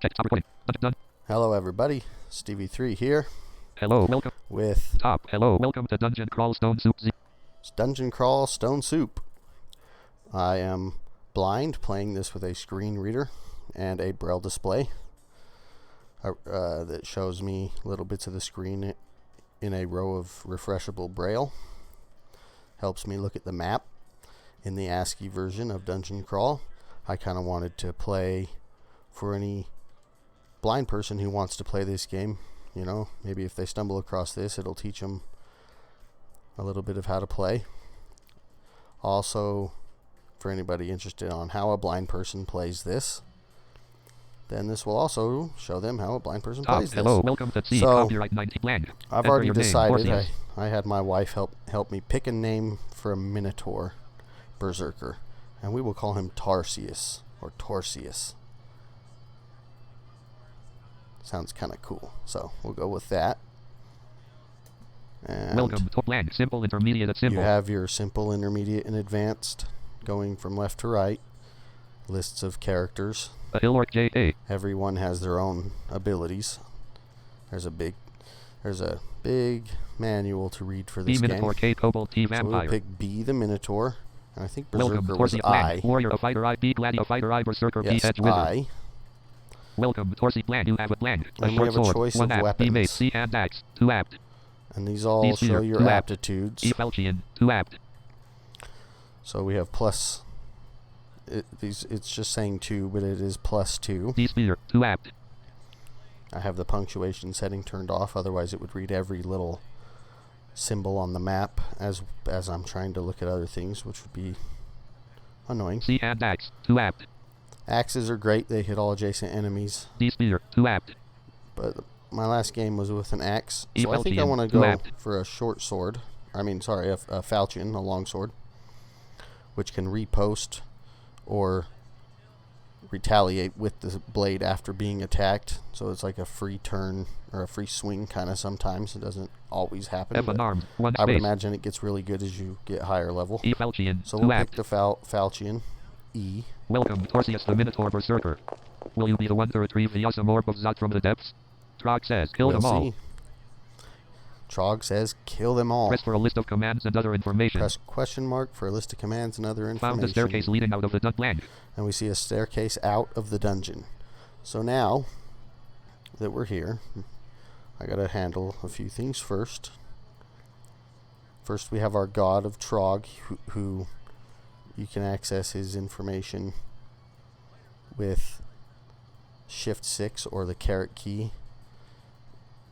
Check stop recording. Done. Hello everybody, Stevie3 here Hello, welcome. with Top. Hello, welcome to Dungeon Crawl Stone Soup. Dungeon Crawl Stone Soup. I am blind, playing this with a screen reader and a braille display that shows me little bits of the screen in a row of refreshable braille. Helps me look at the map in the ASCII version of Dungeon Crawl. I kind of wanted to play for any blind person who wants to play this game. You know, maybe if they stumble across this, it'll teach them a little bit of how to play. Also, for anybody interested on how a blind person plays this, then this will also show them how a blind person plays this. Hello, welcome to C. So, Copyright 90 blank. I've Enter already your name, decided. Taurcius. I had my wife help me pick a name for a Minotaur Berserker, and we will call him Taurcius or Taurcius. Sounds kind of cool, so we'll go with that. And Welcome to blank. Simple, intermediate, and simple. you have your simple, intermediate, and advanced going from left to right. Lists of characters. A hill or J.A. Everyone has their own abilities. There's a big manual to read for B. this game. Minotaur, K. Kobold, T. So we'll Vampire. pick B, the Minotaur, and I think Welcome, Berserker was Taurcius I. blank. Warrior, a fighter, I. B. Gladio, fighter, I. Berserker, B. Yes, Hedge, wizard. I. Welcome, Taurcius blank. You have a blank. A And we short have a sword. choice 1 of apt. B. Mace, weapons. C. Hand axe. 2 apt. And these all D. show Spear, your 2 apt. aptitudes. E. Falchion, 2 apt. So we have plus. It's just saying 2, but it is plus 2. D. Spear, 2 apt. I have the punctuation setting turned off, otherwise it would read every little symbol on the map as I'm trying to look at other things, which would be annoying. C. Hand axe, 2 apt. Axes are great, they hit all adjacent enemies, D. Spear, 2 apt. but my last game was with an axe, E. so I think I Falchion, want to 2 go apt. for a short sword. A falchion, a long sword, which can repost or retaliate with the blade after being attacked. So it's like a free turn or a free swing kind of sometimes. It doesn't always happen. F. but Unarmed, 1 I would space. imagine it gets really good as you get higher level. E. Falchion, So 2 we'll apt. pick the falchion, E. Welcome, Taurcius the Minotaur Berserker. Will you be the one to retrieve the awesome orb of Zot from the depths? Trog says, kill We'll them all. see. Trog says, kill them all. Press for a list of commands and other information. Press question mark for a list of commands and other information. Found a staircase leading out of the dungeon blank. And we see a staircase out of the dungeon. So now that we're here, I gotta handle a few things first. First we have our god of Trog, who you can access his information with Shift 6 or the caret key,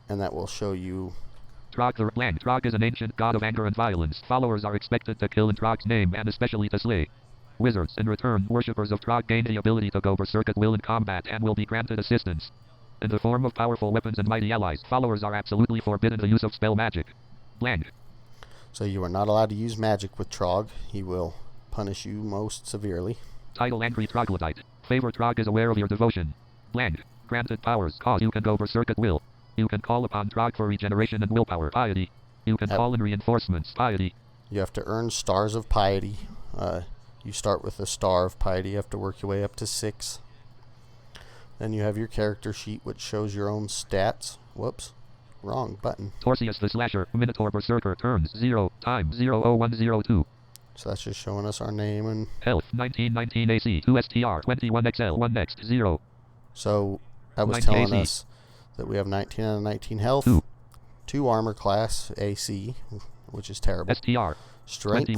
and that will show you. Trog the blank. Trog is an ancient god of anger and violence. Followers are expected to kill in Trog's name and especially to slay. Wizards, in return, worshippers of Trog gain the ability to go berserk at will in combat and will be granted assistance in the form of powerful weapons and mighty allies. Followers are absolutely forbidden the use of spell magic. Blank. So you are not allowed to use magic with Trog. He will punish you most severely. Title Angry Troglodyte. Favor Trog is aware of your devotion. Blank. Granted powers cause you can go berserk at will. You can call upon Trog for regeneration and willpower. Piety. You can call in reinforcements. Piety. You have to earn stars of piety. You start with a star of piety. You have to work your way up to 6. Then you have your character sheet, which shows your own stats. Whoops. Wrong button. Taurcius the Slasher. Minotaur Berserker. Turns 0. Time 00102. So that's just showing us our name. And Health 1919 AC. 2 STR. 21 XL. 1 Next. 0. so that was 19 telling AC. us that we have 19 out of 19 health. 2 armor class AC, which is terrible. STR. Strength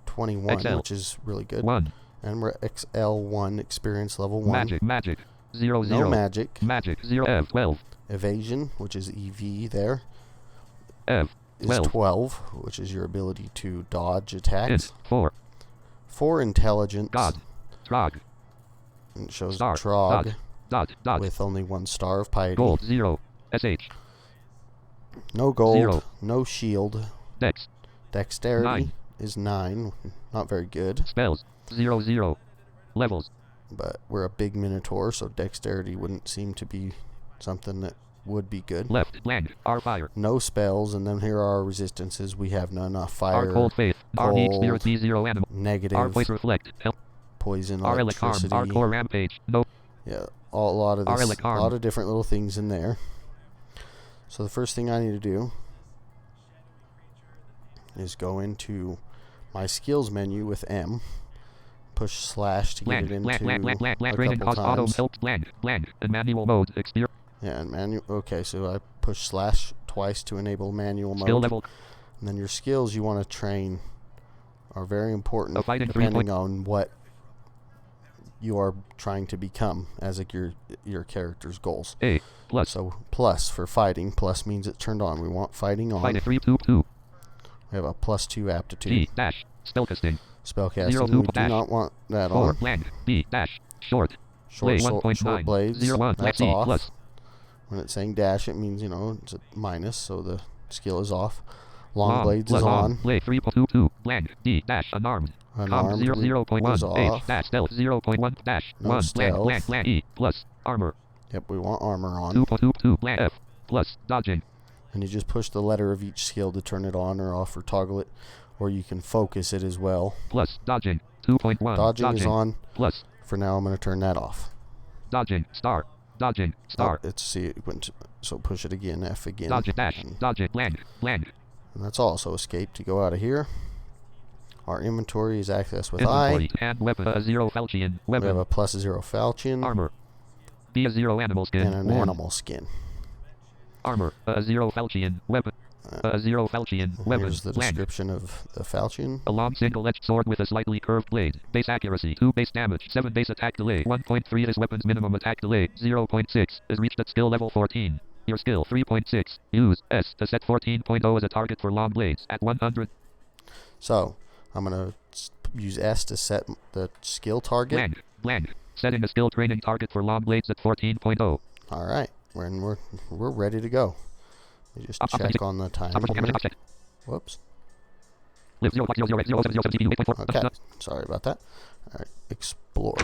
21. XL. which is really good. 1. And we're XL1, experience level 1. Magic. 0 No 0. magic. Magic. 0 F. 12. Evasion, which is EV there, F. is 12. 12, which is your ability to dodge attacks. 4. 4 intelligence. God. Trog. And it shows Star. Trog Dot. with only 1 star of piety. Gold. 0. SH. No gold. 0. No shield. Dex. Dexterity 9. is 9. Not very good. Spells. 0 0. Levels. But we're a big Minotaur, so dexterity wouldn't seem to be something that would be good. Left. Blank. R. Fire. No spells, and then here are our resistances. We have none. Fire, R. Cold Faith. R. Heat Spirit. B. 0 Animal. negative, R. Voice Reflect. Help. poison, R. Elec Harm. electricity. R. Core Rampage. No. Yeah, a lot of this, Relic a arm. lot of different little things in there. So the first thing I need to do is go into my skills menu with M, push slash to get it into a couple times. And manual mode. Yeah, and manual. Okay, so I push slash twice to enable manual mode. Skill level. And then your skills you want to train are very important Fighting depending on what you are trying to become as your character's goals. A plus. So plus for fighting, plus means it's turned on. We want fighting on. Fighting 3 2 2. We have a +2 aptitude. G dash spellcasting. Spellcasting. 0 We 2 do dash not want that 4 on. land B dash short. Short, Blade 1.9 short blades. 0 1 That's B off. plus. When it's saying dash, it means it's a minus, so the skill is off. Long blades is on. Blade 3 2 2 land D dash unarmed. Unarmed 0.1 is H off. dash stealth 0.1 dash No 1 stealth. land E plus armor. Yep, we want armor on. 2.2 land F plus dodging. And you just push the letter of each skill to turn it on or off or toggle it, or you can focus it as well. Plus dodging 2.1. Dodging is on. Plus. For now, I'm going to turn that off. Dodging star. Dodging star. Oh, let's see it went to, so push it again. F again. Dodging dash. Dodging land. And that's all. So escape to go out of here. Our inventory is accessed with I. And weapon 0 falchion. Weapon. We have a +0 falchion. Armor. B 0 animal skin. And an animal skin. Armor. 0 falchion. Weapon. 0 falchion. Weapon. Here's the description of the falchion. A long single-edged sword with a slightly curved blade. Base accuracy 2 base damage 7 base attack delay 1.3 is weapon's minimum attack delay 0.6 is reached at skill level 14. Your skill 3.6. Use S to set 14.0 as a target for long blades at 100. So I'm going to use S to set the skill target. Blank. Setting a skill training target for long blades at 14.0. All right. We're ready to go. Let me just check on the time here. Whoops. Okay. Sorry about that. All right. Explore.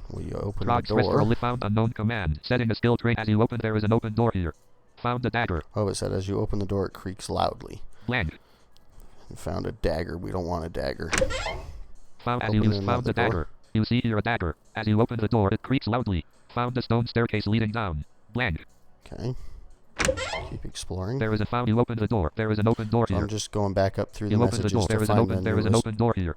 We open the door. Found unknown command. Setting a skill train. As you open, there is an open door here. Found a dagger. Oh, it said as you open the door, it creaks loudly. Blank. Found a dagger. We don't want a dagger. Found a dagger. You see here a dagger. As you open the door, it creaks loudly. Found a stone staircase leading down. Blank. Okay. Keep exploring. There is a found. You open the door. There is an open door here. I'm just going back up through the you open the door. messages There to is an find open. There is an open door here.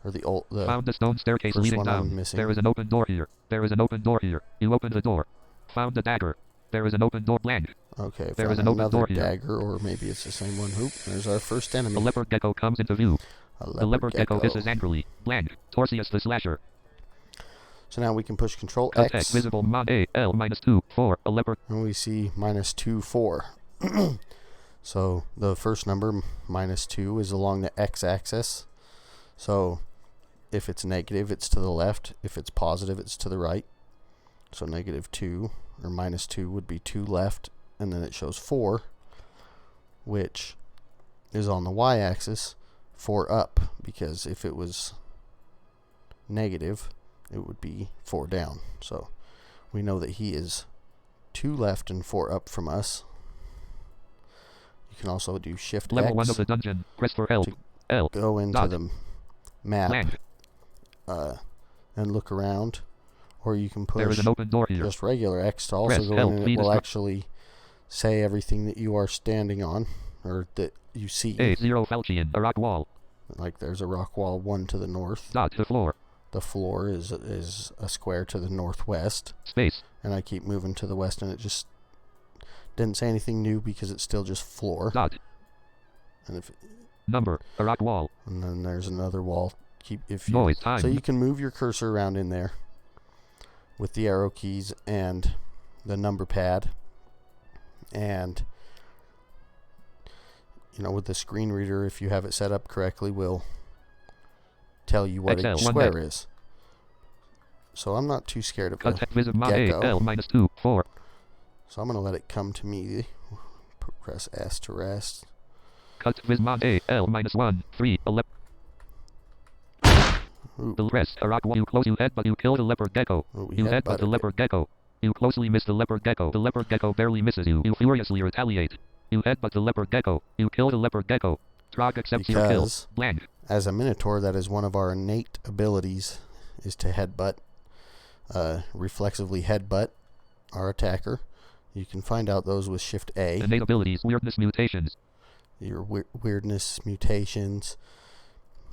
Or the found a stone staircase first leading one I'm down. missing. There is an open door here. There is an open door here. You open the door. Found a dagger. There is an open door. Blank. Okay. There is an open door here. Dagger, or maybe it's the same one. Hoop. There's our first enemy. A leopard gecko comes into view. The leopard gecko hisses angrily. Blank. Taurcius the slasher. So now we can push Control X. Visible mod A L -2 4 a leopard. And we see -2 4. So the first number -2 is along the x-axis. So if it's negative, it's to the left. If it's positive, it's to the right. So -2 or -2 would be 2 left, and then it shows 4, which is on the y-axis, 4 up, because if it was negative, it would be 4 down. So we know that he is 2 left and 4 up from us. You can also do Shift Level X 1 of the dungeon. Press for L. L. Go into dot. the map and look around, or you can push there is an open door here. just regular X to also Press go L, in, and it will actually say everything that you are standing on, or that you see. A 0 falchion. A rock wall. Like there's a rock wall 1 to the north. Dot the floor. The floor is a square to the northwest. Space. And I keep moving to the west, and it just didn't say anything new because it's still just floor. Dot. And if number. A rock wall. And then there's another wall. Noise time. So you can move your cursor around in there with the arrow keys and the number pad, and with the screen reader, if you have it set up correctly, will tell you what each square is. So I'm not too scared of the gecko. L -2 4. So I'm going to let it come to me. Press S to rest. Cut with mod A L -1 3 11. Press a rock wall. You close. You headbutt. You kill the leopard gecko. You headbutt the leopard gecko. You closely miss the leopard gecko. The leopard gecko barely misses you. You furiously retaliate. You headbutt the leopard gecko. You kill the leopard gecko. Trog accepts your kill. Blank. As a Minotaur, that is one of our innate abilities, is to headbutt. reflexively headbutt our attacker. You can find out those with Shift A. Innate abilities, weirdness mutations. Your weirdness mutations,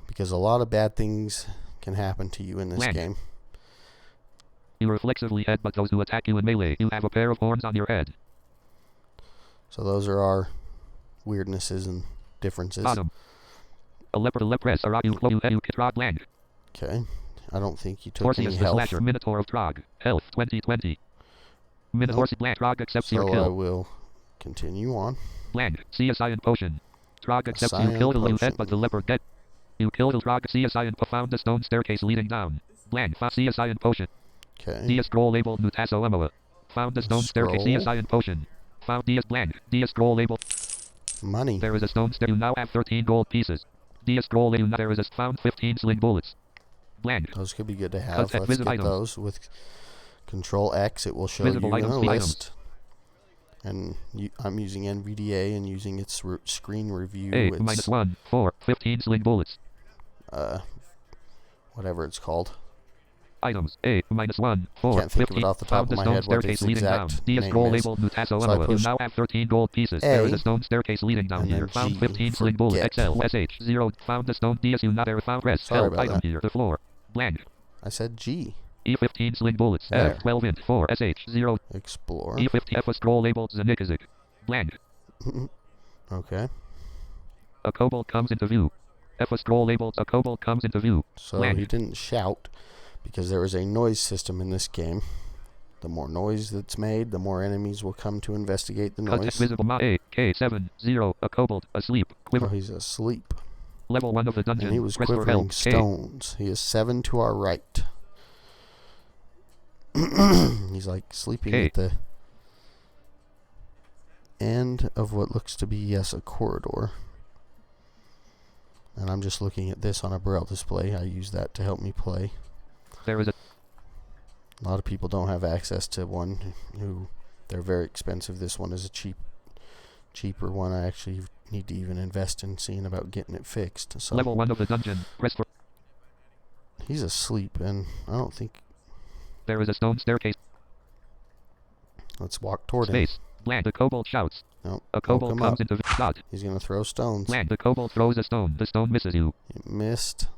because a lot of bad things can happen to you in this game. You reflexively headbutt those who attack you in melee. You have a pair of horns on your head. So those are our weirdnesses and differences. Bottom. A leopard, a press, a you Trog land. Okay. I don't think you took Taurcius any the health. Slasher, Minotaur of Trog. Health 2020. Minotaur blank. Trog accepts your So I kill. will continue on. Blank. See a cyan potion. Trog accepts you cyan kill the you potion. headbutt the leopard dead. You kill the Trog. See a cyan found the stone staircase leading down. Blank. See a cyan potion. Okay. See a scroll labeled Mutasso Emoa. Found the stone staircase. See a cyan potion. Found Dia blank. Dia scroll label. Money. There is a stone stair. You now have 13 gold pieces. Dia scroll label. There is a found 15 sling bullets. Blank. Those could be good to have. Let's Visible get item. those with Control X. It will show Visible you in a items, list. And I'm using NVDA and using its screen review. 8 It's minus 1 4 15 sling bullets. Whatever it's called. Items 8 minus 1 4 Can't think of 15. it off the top Found of the my stone head what staircase its leading down. exact Dia name scroll is. labeled Mutasso So I Emoa. You pushed now have 13 gold pieces. A, There is a stone staircase leading down and here. then Found G 15 for sling bullets. get. XL SH 0. Found the stone. Dia you now there found rest. Sorry Help about item that. here. The floor. Blank. I said G. E15 sling bullets. There. F12 int 4 SH 0. Explore. E50 F a scroll labeled Zanikazik. Blank. Okay. A kobold comes into view. F a scroll labeled a kobold comes into view. So Blank. he didn't shout because there is a noise system in this game. The more noise that's made, the more enemies will come to investigate the Cut noise. visible A K7 0. A kobold asleep. Quiver. Oh, he's asleep. Level 1 of the dungeon. And he was Press for quivering help. stones. He is 7 to our right. He's like sleeping K. at the end of what looks to be, yes, a corridor. And I'm just looking at this on a braille display. I use that to help me play. There is a A lot of people don't have access to one. They're very expensive. This one is a cheaper one. I actually need to even invest in seeing about getting it fixed. So level 1 of the dungeon. Press for. he's asleep, and I don't think. There is a stone staircase. Let's walk toward him. Space. Blank. The kobold shouts. Nope. A Don't kobold come comes up. into dot. He's gonna throw stones. Blank. The kobold throws a stone. The stone misses you. He missed.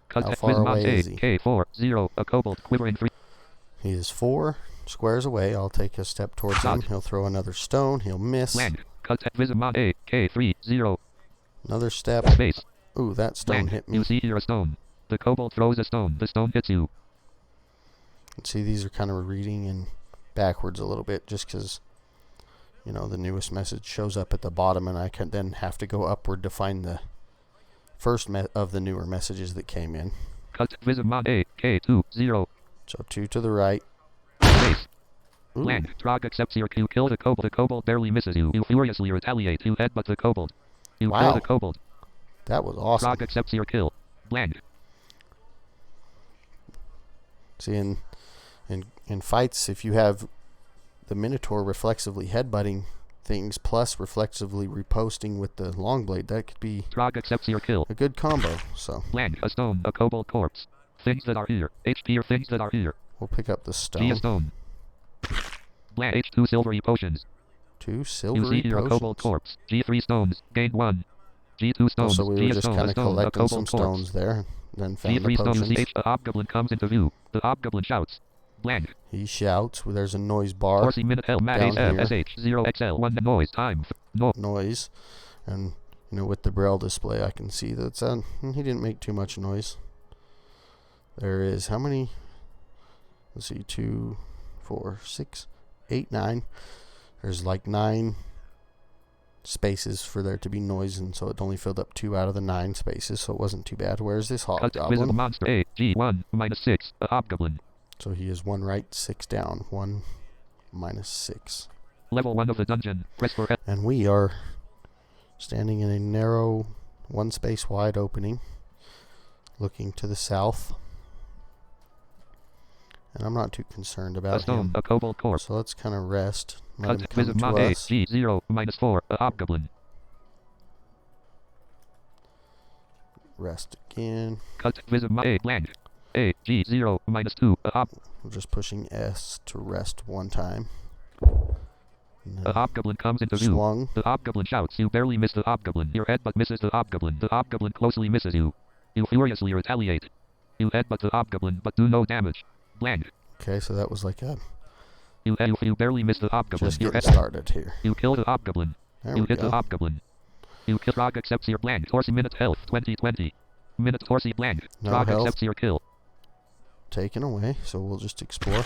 Cut How far away is he? K4 0. A kobold quivering 3. He is 4 squares away. I'll take a step towards him. Dot. He'll throw another stone. He'll miss. Blank. Cut Visimon A K3 0. Another step. Space. Ooh, that stone Blank. hit me. You see here a stone. The kobold throws a stone. The stone hits you. See, these are kind of reading in backwards a little bit just because, you know, the newest message shows up at the bottom, and I can then have to go upward to find the first of the newer messages that came in. Cut Visimon A K2 0. So 2 to the right. Space. Ooh. Blank. Trog accepts your you kill the kobold. The kobold barely misses you. You furiously retaliate. You headbutt the kobold. You Wow. kill the kobold. That was awesome. Trog accepts your kill. Blank. See, in fights, if you have the Minotaur reflexively headbutting things plus reflexively riposting with the long blade, that could be Trog accepts your kill. a good combo. So Blank. A stone. A kobold corpse. Things that are here. HP or things that are here. we'll pick up the G a stone. stone. Blank. H2 silvery potions. 2 You silvery see here a kobold potions. corpse. G3 stones. Gain 1. G2 stones. So we G were a just stone. kind A of stone. A collecting some kobold corpse. stones there, then found the G3 stones. potions. H. A hobgoblin comes into view. The hobgoblin shouts. Blank. He shouts. Well, there's a noise bar. Horsey minute hell. Mat down here. SH 0 XL 1 noise time. No. Noise, and you know, with the braille display, I can see that he didn't make too much noise. There is how many? Let's see, 2, 4, 6, 8, 9. There's like 9 spaces for there to be noise, and so it only filled up 2 out of the 9 spaces, so it wasn't too bad. Where's this Cut visible hobgoblin? monster A G1 minus 6. A hobgoblin. So he is 1 right, 6 down, 1 minus 6. Level 1 of the dungeon. Press for help. And we are standing in a narrow, 1 space wide opening, looking to the south. And I'm not too concerned A about stone. him. A kobold corpse. So let's kind of rest. Let him Cut come visible to A us. G0 minus 4. A hobgoblin. Rest again. Cut visible A blank. A, G, 0, -2, a hop. We're just pushing S to rest one time. A hobgoblin comes into view. Swung. The hobgoblin shouts. You barely miss the hobgoblin. Your headbutt misses the hobgoblin. The hobgoblin closely misses you. You furiously retaliate. You headbutt the hobgoblin, but do no damage. Blank. Okay, so that was like a... You barely miss the hobgoblin. Just getting started here. You kill the hobgoblin. There You we hit go. the hobgoblin. You kill Trog accepts your blank. Taurcius minute health 2020. Minute Taurcius blank. No Trog health. accepts your kill. Taken away, so we'll just explore.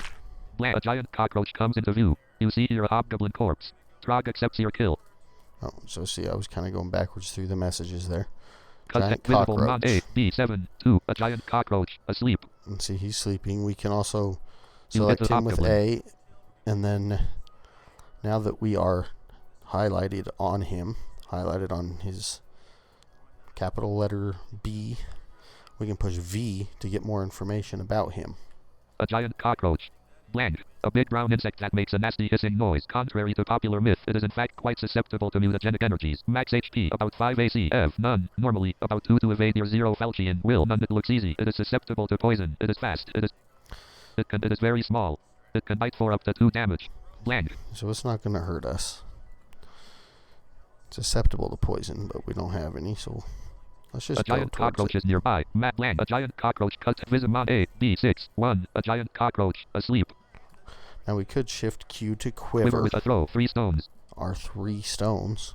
Blank. A giant cockroach comes into view. You see here a hobgoblin corpse. Trog accepts your kill. Oh, so see, I was kind of going backwards through the messages there. Cut Giant visible cockroach. A, B, 7, 2. A giant cockroach. Asleep. And see, he's sleeping. We can also You hit select the him with hobgoblin. A, and then now that we are highlighted on him, highlighted on his capital letter B, we can push V to get more information about him. A giant cockroach. Blank. A big brown insect that makes a nasty hissing noise. Contrary to popular myth, it is in fact quite susceptible to mutagenic energies. Max HP, about 5 AC. Ev, none. Normally, about 2 to evade your 0 Falchian. Will, none. It looks easy. It is susceptible to poison. It is fast. It is very small. It can bite for up to 2 damage. Blank. So it's not going to hurt us. It's susceptible to poison, but we don't have any, so let's just A go giant towards cockroach it. is nearby. Matt Blank. A giant cockroach cuts Visimon A, B, 6, 1. A giant cockroach. Asleep. Now we could shift Q to Quiver quiver with a throw. 3 stones. our 3 stones.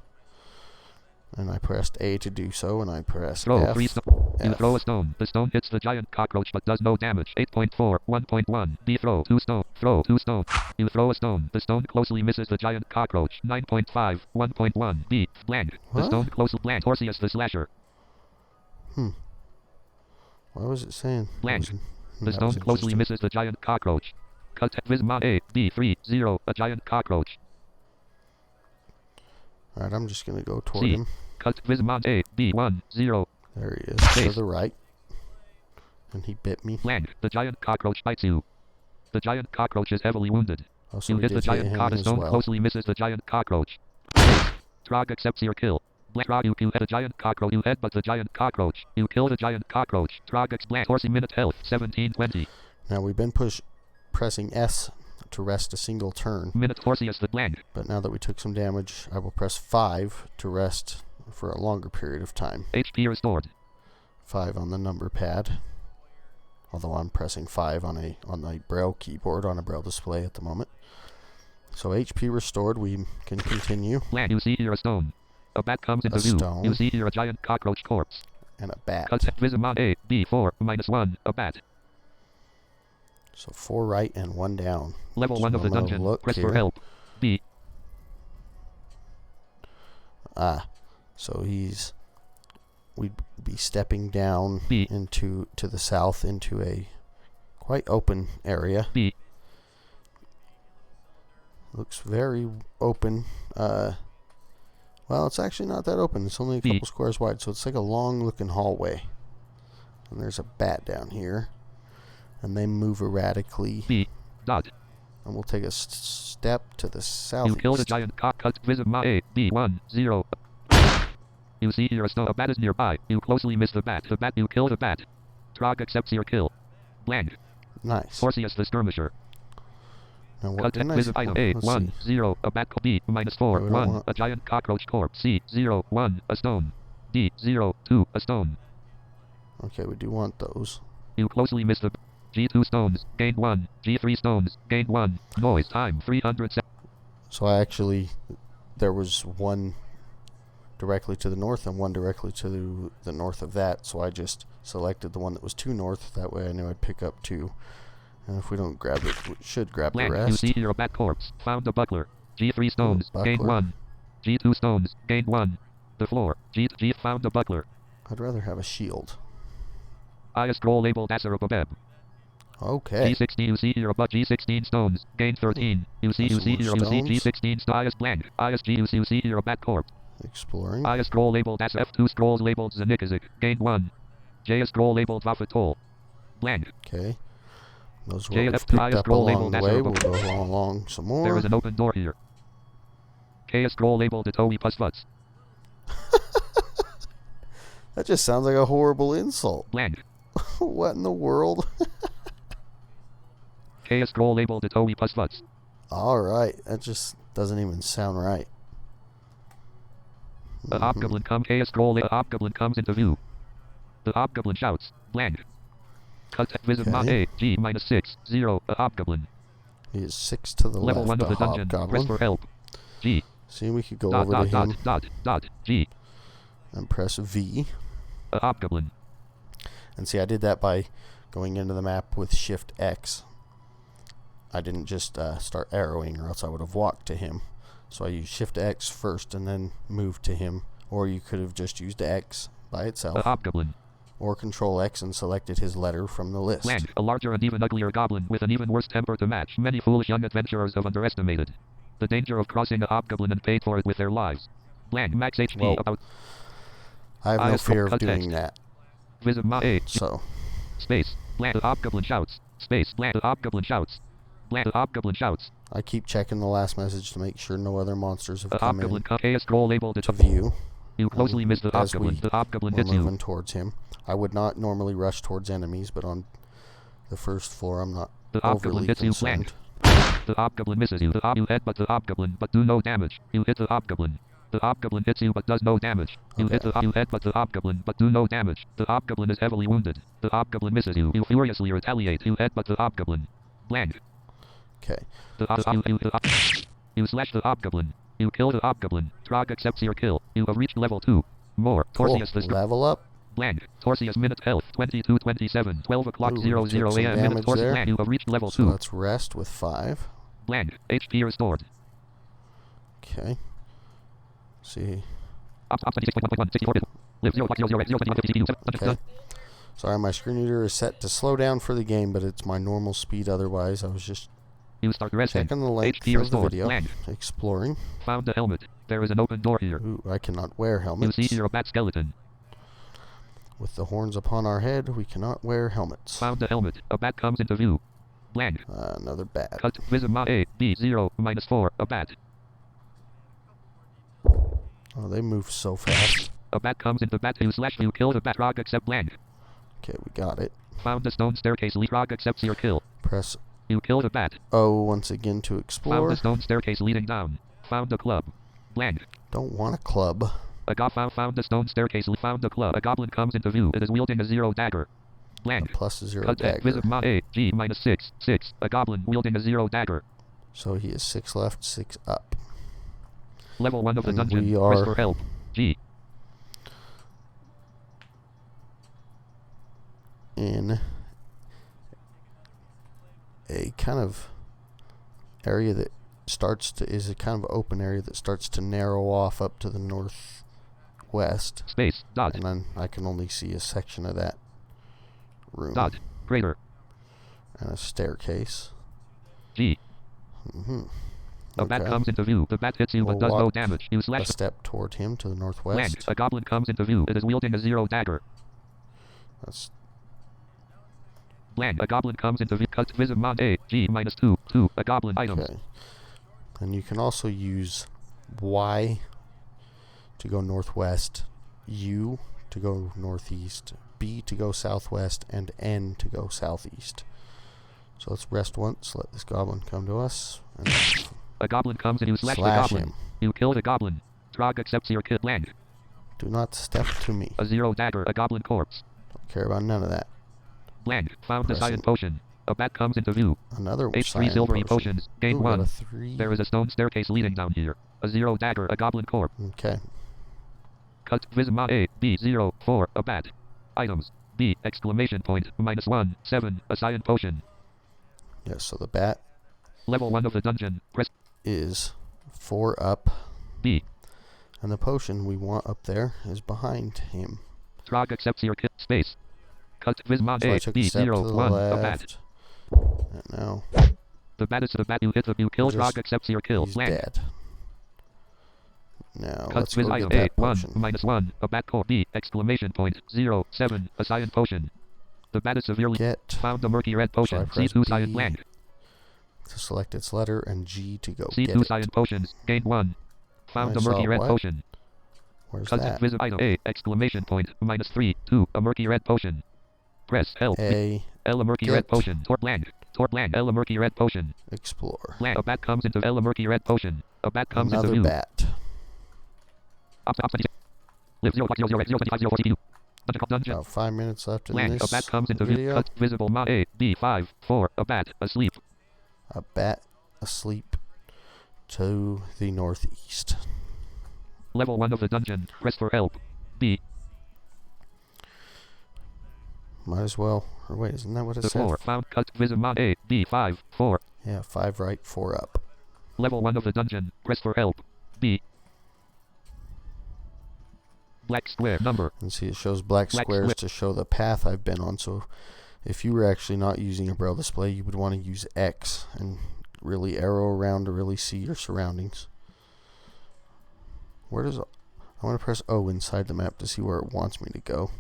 And I pressed A to do so, and I pressed Throw. F. 3 stones. You F. throw a stone. The stone hits the giant cockroach but does no damage. 8.4. 1.1. B. Throw. 2 stone. Throw. 2 stone. You throw a stone. The stone closely misses the giant cockroach. 9.5. 1.1. B. Blank. The What? stone closely blank. Taurcius the slasher. Why was it saying? Blank. That The was stone closely interesting. misses the giant cockroach. Cut Vismon A, B, 3, 0. A giant cockroach. Alright, I'm just going to go toward C. him. Cut Vismon A, B, 1, 0. There he is, to Space. the right. And he bit me. Blank. The giant cockroach bites you. The giant cockroach is heavily wounded. Also, You we hit the did hit giant him cock. The as stone well. closely misses the giant cockroach. Trog accepts your kill. Blank. Trog, you hit the giant cockroach. You headbutt the giant cockroach. You kill the giant cockroach. Trog X blank. Taurcius minute health 1720. Now we've been pressing S to rest a single turn. Minute Taurcius the blank. But now that we took some damage, I will press 5 to rest for a longer period of time. HP restored. 5 on the number pad. Although I'm pressing 5 on a braille keyboard on a braille display at the moment. So HP restored, we can continue. Blank. You see here a stone. A bat comes into A view. stone. You see here a giant cockroach corpse. And a bat. Cut Visimon A, B, 4, -1. A bat. So 4 right and 1 down. Level So 1 of the I'm gonna dungeon. look Press for here. help. B. So we'd be stepping down B. to the south into a quite open area. B. Looks very open. Well, it's actually not that open. It's only a B. couple squares wide, so it's like a long-looking hallway. And there's a bat down here, and they move erratically. B. Dot. And we'll take a step to the south. You kill the giant cock. Cut Visimon A, B, 1, 0. You see here a stone. A bat is nearby. You closely miss the bat. You kill the bat. Trog accepts your kill. Blank. Nice. Taurcius the skirmisher. Now what Cut didn't I Visim item A, let's 1, see. 0. A bat. B, -4, No, we don't 1. want- A giant cockroach corpse. C, 0, 1. A stone. D, 0, 2. A stone. Okay, we do want those. You closely miss the G2 stones. Gain 1. G3 stones. Gain 1. Noise time 300 seconds. So there was one directly to the north and one directly to the north of that, so I just selected the one that was to north. That way I knew I'd pick up 2. And if we don't grab it, we should grab Blank. the You rest. see here a bat corpse. Found a buckler. G3 stones. Gain buckler. 1. G2 stones. Gain 1. The floor. G found a buckler. I'd rather have a shield. I scroll labeled Asarababeb. Okay. G16 you see here about G16 stones. Gain 13. You see Some more here you see stones. G16 IS blank. ISG you see here a bat corpse. Exploring. I scroll labeled as F2 scrolls labeled Zanikazik. Gain 1. J scroll labeled Vafatol. Blank. Okay. Those J were F picked I up scroll along labeled the as way. a We'll go along some more. There is an open door here. K scroll labeled Atowi Pusfuts. That just sounds like a horrible insult. Blank. What in the world? K scroll labeled Atomi plus futs. Alright, that just doesn't even sound right. The hobgoblin comes. K scroll. The hobgoblin comes into view. The hobgoblin shouts. Blank. Cut. Visit mod Okay. A. G minus 6. 0. A hobgoblin. He is 6 to the Level left. 1 of the dungeon. Press for help. G. See, we could go Dot, over dot, to dot, him dot, dot, G. and press V. A hobgoblin. And see, I did that by going into the map with Shift X. I didn't just start arrowing, or else I would have walked to him. So I used Shift X first and then moved to him. Or you could have just used X by A itself. hobgoblin. Or Control X and selected his letter from the list. Blank. A larger and even uglier goblin with an even worse temper to match. Many foolish young adventurers have underestimated the danger of crossing a hobgoblin and paid for it with their lives. Blank. Max HP Well, about. I have no fear of doing that. Visit mod A. So, Space. Blank. A hobgoblin shouts. Space. Blank. A hobgoblin shouts. Blank. A hobgoblin shouts. I keep checking the last message to make sure no other monsters have A come hobgoblin. in K scroll labeled to view. You closely miss the As hobgoblin. we The hobgoblin We're hits you. moving towards him. I would not normally rush towards enemies, but on the first floor, I'm not The hobgoblin overly hits you. concerned. Blank. The hobgoblin misses you. You headbutt the hobgoblin, but do no damage. You hit the hobgoblin. The hobgoblin hits you, but does no damage. You headbutt the hobgoblin, but do no damage. The hobgoblin is heavily wounded. The hobgoblin misses you. You furiously retaliate. You headbutt the hobgoblin. Blank. Okay. You slash the hobgoblin. You kill the hobgoblin. Trog accepts your kill. You have reached level 2. More. Cool. Taurcius the Level up. Blank. Taurcius minute health 22:27. 12 o'clock Ooh, 00 took some a.m. minute damage Taurcius there. blank. You have reached level So 2. let's rest with 5. Blank. HP restored. Okay. See. Up 26.1.1. 64 bit. Live 0.00 Okay. Sorry, my screen reader is set to slow down for the game, but it's my normal speed otherwise. I was just You start resting. checking the length HP of the restored. video. Blank. Exploring. Found a helmet. There is an open door here. Ooh, I cannot wear You helmets. see here a bat skeleton. With the horns upon our head, we cannot wear helmets. Found a helmet. A bat comes into view. Blank. Another bat. Cut. Visit mod A. B 0 minus 4. A bat. Oh, they move so fast. A bat comes into bat. You slash. You kill the bat. Trog accept blank. Okay, we got it. Found a stone staircase. Trog accepts your kill. Press You kill the bat. O once again to Found explore. a stone staircase leading down. Found a club. Blank. Don't want a club. Found a stone staircase. Found a club. A goblin comes into view. It is wielding a 0 dagger. A Blank. plus 0 Cut. dagger. Visit mod A. G minus 6. 6. A goblin wielding a 0 dagger. So he is 6 left, 6 up. Level 1 of the And dungeon. we Press are- for help. G. In a kind of area that starts to is a kind of open area that starts to narrow off up to the northwest, Space. Dot. and then I can only see a section of that room Dot. Crater. and a staircase. G. Mm-hmm. A bat comes into view. The bat hits you but We'll does no walk damage. You A slash. step toward him to the Blank. northwest. A goblin comes into view. It is wielding a 0 dagger. That's Blank. A goblin comes into view. Cut. Visit mod A. G minus 2. 2. A goblin items. okay. And you can also use Y to go northwest, U to go northeast, B to go southwest, and N to go southeast. So let's rest once, let this goblin come to us, and A goblin comes and you slash the slash goblin. him. You kill the goblin. Trog accepts your kill. Blank. Do not step to me. A 0 dagger. A goblin corpse. Don't care about none of that. Blank. Found a Pressing. cyan potion. A bat comes into view. Another H3 cyan silvery potion. potions. Gain Ooh, got 1. a 3. There is a stone staircase leading down here. A 0 dagger. A goblin corpse. Okay. Cut. Visit mod A. B 0 4. A bat. Items. B exclamation point minus 1 7. A cyan potion. Yeah, so the bat Level 1 of the dungeon. Press is 4 up, B. and the potion we want up there is behind him. Trog accepts your kill. Space. Cut. Visit mod So I A. took B a step 0 to the 1. A bat. left. And now The bat is the bat. You hit the. You kill. Just- Trog accepts your kill. he's Blank. dead. Now Cut. let's go Visit get item that A. 1 potion. minus 1. A bat core. B exclamation point 0 7. A cyan potion. The bat is severely Get found. A murky red So I potion. press C2 cyan B. blank. to select its letter and G to go get C2 it. cyan potions. Gain 1. Found I a murky saw red what? potion. Where's Cut. that? Visit item A exclamation point minus 3 2. A murky red potion. Press help. A. Ella murky Get. red potion. Tor blank. Tor blank. Ella murky red potion. Explore. Blank. A bat comes into Ella murky red potion. A bat comes into Another view. bat. Live 0.00 dungeon. About 5 minutes left in Blank. A bat this comes into view. video. Cut visible ma A B 5 4. A bat asleep. A bat asleep to the northeast. Level 1 of the dungeon. Press for help. B. Might as well. Or wait, isn't that what it The said? floor. Found cut visible A B 5 4. Yeah, 5 right, 4 up. Level 1 of the dungeon. Press for help. B. Black square number. And see, it shows black Black squares square. to show the path I've been on. So if you were actually not using a braille display, you would want to use X and really arrow around to really see your surroundings. Where does... I want to press O inside the map to see where it wants me to go.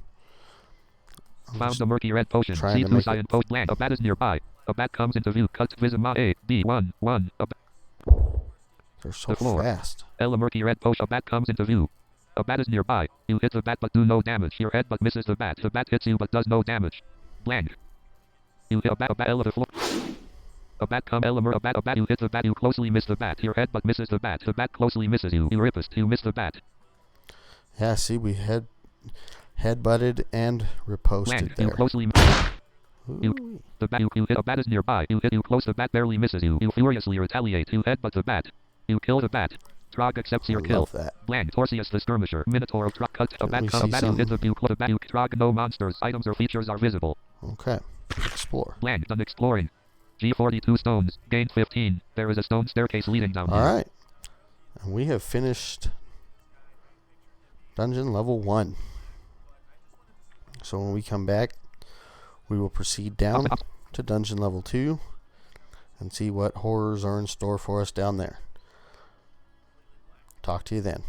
Found the murky red potion. trying to C2 make cyan post blank. A bat is nearby. A bat comes into view. Cut visible A B 1 1. A bat. They're so The floor. fast. Ella murky red potion. A bat comes into view. A bat is nearby. You hit the bat but do no damage. Your head but misses the bat. The bat hits you but does no damage. Blank. You hit a bat Ella the floor. A bat come Ella a bat you hit the bat. You closely miss the bat. Your head but misses the bat. The bat closely misses you. You ripest. You miss the bat. Yeah, see, we head-butted and riposted Blank. there. You closely Ooh. the bat you hit a bat is nearby. You hit you close the bat barely misses you. You furiously retaliate. You headbutt the bat. You kill the bat. Trog accepts your I kill. love that. Blank. Torcius the skirmisher. Minotaur of Trog cut. A Let me bat come. A see bat you hit the something. you close the bat. You Trog no monsters. Items or features are visible. Okay. Explore. Blank. Done exploring. G42 stones. Gained 15. There is a stone staircase leading down here. Alright. And we have finished dungeon level 1. So when we come back, we will proceed down to dungeon level 2 and see what horrors are in store for us down there. Talk to you then.